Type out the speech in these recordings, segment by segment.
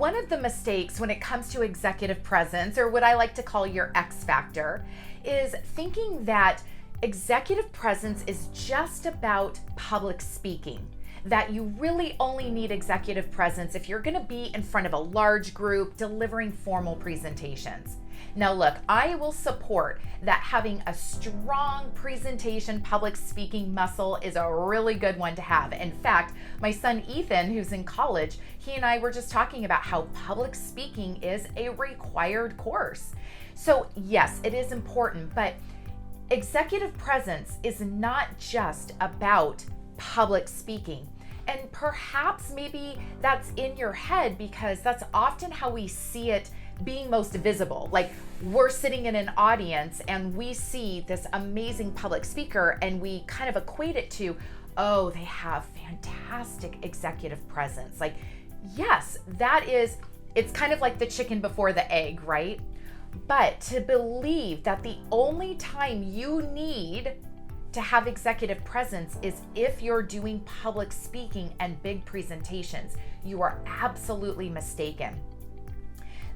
one of the mistakes when it comes to executive presence, or what I like to call your X factor, is thinking that executive presence is just about public speaking, that you really only need executive presence if you're going to be in front of a large group delivering formal presentations. Now look, I will support that having a strong presentation public speaking muscle is a really good one to have. In fact, my son Ethan, who's in college, he and I were just talking about how public speaking is a required course. So yes, it is important, but executive presence is not just about public speaking. And perhaps maybe that's in your head because that's often how we see it being most visible. Like we're sitting in an audience and we see this amazing public speaker and we kind of equate it to, oh, they have fantastic executive presence. Like, yes, it's kind of like the chicken before the egg, right? But to believe that the only time you need to have executive presence is if you're doing public speaking and big presentations, you are absolutely mistaken.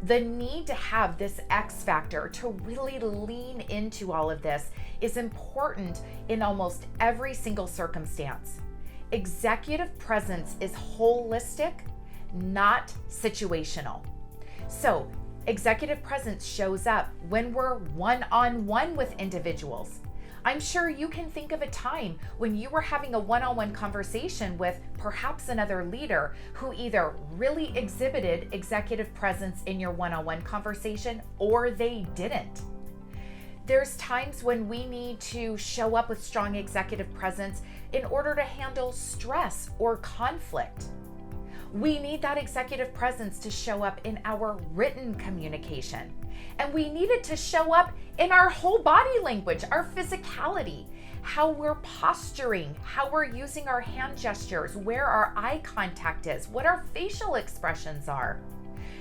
The need to have this X factor to really lean into all of this is important in almost every single circumstance. Executive presence is holistic, not situational. So, executive presence shows up when we're one-on-one with individuals. I'm sure you can think of a time when you were having a one-on-one conversation with perhaps another leader who either really exhibited executive presence in your one-on-one conversation or they didn't. There's times when we need to show up with strong executive presence in order to handle stress or conflict. We need that executive presence to show up in our written communication. And we need it to show up in our whole body language, our physicality, how we're posturing, how we're using our hand gestures, where our eye contact is, what our facial expressions are.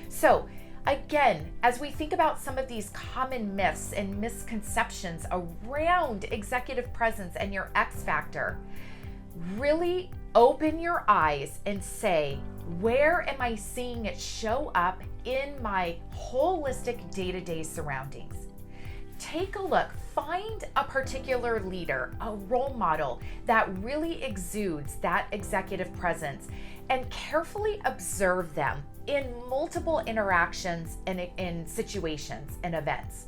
So again, as we think about some of these common myths and misconceptions around executive presence and your X factor, really open your eyes and say, where am I seeing it show up in my holistic day-to-day surroundings? Take a look, find a particular leader, a role model that really exudes that executive presence, and carefully observe them in multiple interactions and in situations and events.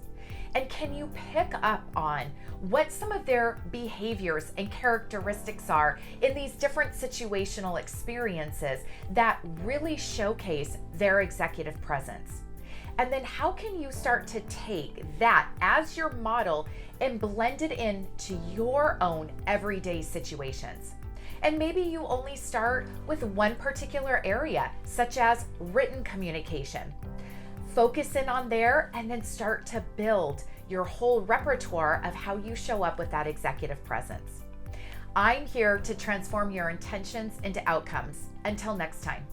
And can you pick up on what some of their behaviors and characteristics are in these different situational experiences that really showcase their executive presence? And then how can you start to take that as your model and blend it into your own everyday situations? And maybe you only start with one particular area, such as written communication. Focus in on there and then start to build your whole repertoire of how you show up with that executive presence. I'm here to transform your intentions into outcomes. Until next time.